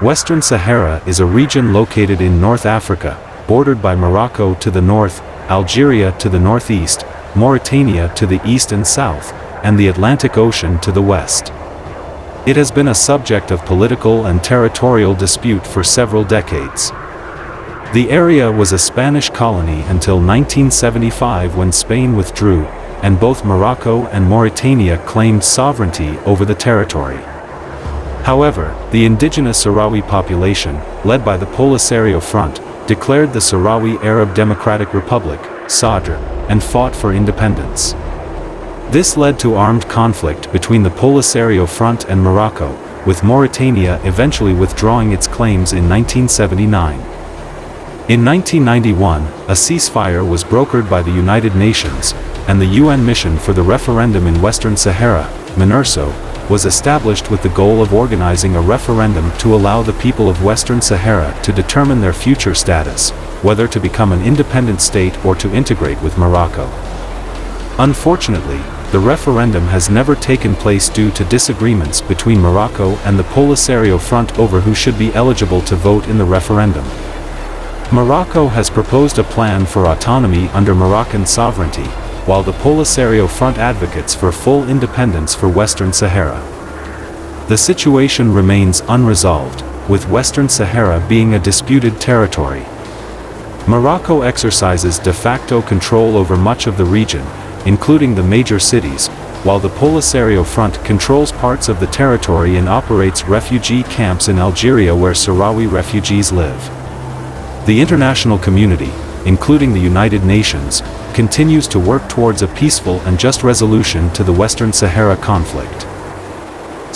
Western Sahara is a region located in North Africa, bordered by Morocco to the north, Algeria to the northeast, Mauritania to the east and south, and the Atlantic Ocean to the west. It has been a subject of political and territorial dispute for several decades. The area was a Spanish colony until 1975 when Spain withdrew, and both Morocco and Mauritania claimed sovereignty over the territory. However, the indigenous Sahrawi population, led by the Polisario Front, declared the Sahrawi Arab Democratic Republic, Sadr, and fought for independence. This led to armed conflict between the Polisario Front and Morocco, with Mauritania eventually withdrawing its claims in 1979. In 1991, a ceasefire was brokered by the United Nations, and the UN Mission for the Referendum in Western Sahara, MINURSO, was established with the goal of organizing a referendum to allow the people of Western Sahara to determine their future status, whether to become an independent state or to integrate with Morocco. Unfortunately, the referendum has never taken place due to disagreements between Morocco and the Polisario Front over who should be eligible to vote in the referendum. Morocco has proposed a plan for autonomy under Moroccan sovereignty, while the Polisario Front advocates for full independence for Western Sahara. The situation remains unresolved, with Western Sahara being a disputed territory. Morocco exercises de facto control over much of the region, including the major cities, while the Polisario Front controls parts of the territory and operates refugee camps in Algeria where Sahrawi refugees live. The international community, including the United Nations, continues to work towards a peaceful and just resolution to the Western Sahara conflict.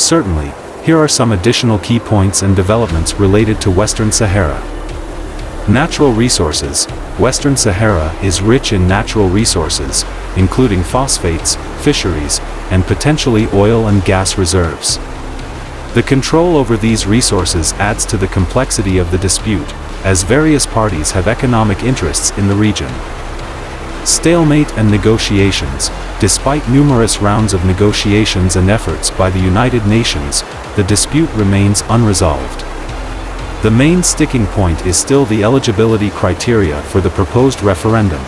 Certainly, here are some additional key points and developments related to Western Sahara. Natural resources. Western Sahara is rich in natural resources, including phosphates, fisheries, and potentially oil and gas reserves. The control over these resources adds to the complexity of the dispute, as various parties have economic interests in the region. Stalemate and negotiations. Despite numerous rounds of negotiations and efforts by the United Nations, the dispute remains unresolved. The main sticking point is still the eligibility criteria for the proposed referendum.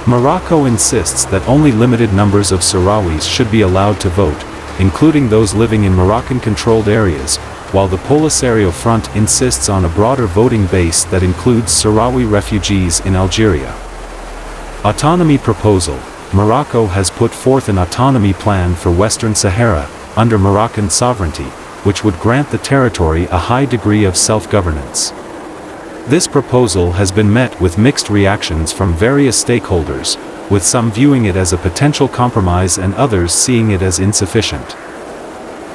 Morocco insists that only limited numbers of Sahrawis should be allowed to vote, including those living in Moroccan-controlled areas, while the Polisario Front insists on a broader voting base that includes Sahrawi refugees in Algeria. Autonomy proposal. Morocco has put forth an autonomy plan for Western Sahara, under Moroccan sovereignty, which would grant the territory a high degree of self-governance. This proposal has been met with mixed reactions from various stakeholders, with some viewing it as a potential compromise and others seeing it as insufficient.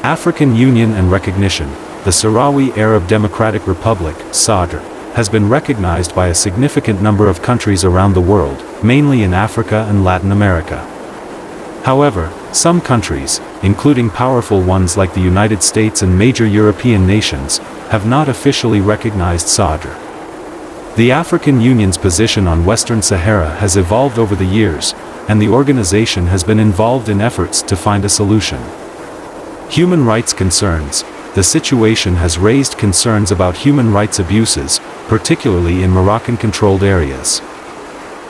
African Union and recognition. The Sahrawi Arab Democratic Republic, Sadr, has been recognized by a significant number of countries around the world, mainly in Africa and Latin America. However, some countries, including powerful ones like the United States and major European nations, have not officially recognized Sadr. The African Union's position on Western Sahara has evolved over the years, and the organization has been involved in efforts to find a solution. Human rights concerns. The situation has raised concerns about human rights abuses, particularly in Moroccan-controlled areas.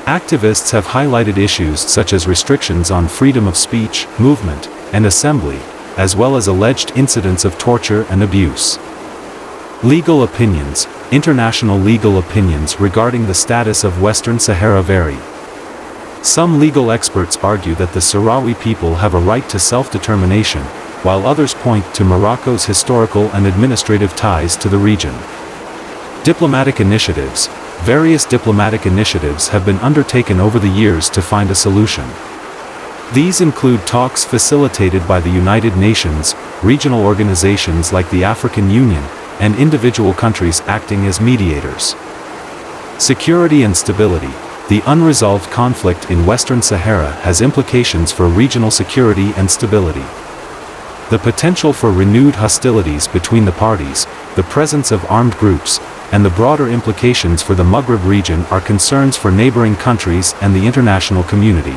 Activists have highlighted issues such as restrictions on freedom of speech, movement, and assembly, as well as alleged incidents of torture and abuse. Legal opinions. International legal opinions regarding the status of Western Sahara vary. Some legal experts argue that the Sahrawi people have a right to self-determination, while others point to Morocco's historical and administrative ties to the region. Diplomatic initiatives. Various diplomatic initiatives have been undertaken over the years to find a solution. These include talks facilitated by the United Nations, regional organizations like the African Union, and individual countries acting as mediators. Security and stability. The unresolved conflict in Western Sahara has implications for regional security and stability. The potential for renewed hostilities between the parties, the presence of armed groups, and the broader implications for the Maghreb region are concerns for neighboring countries and the international community.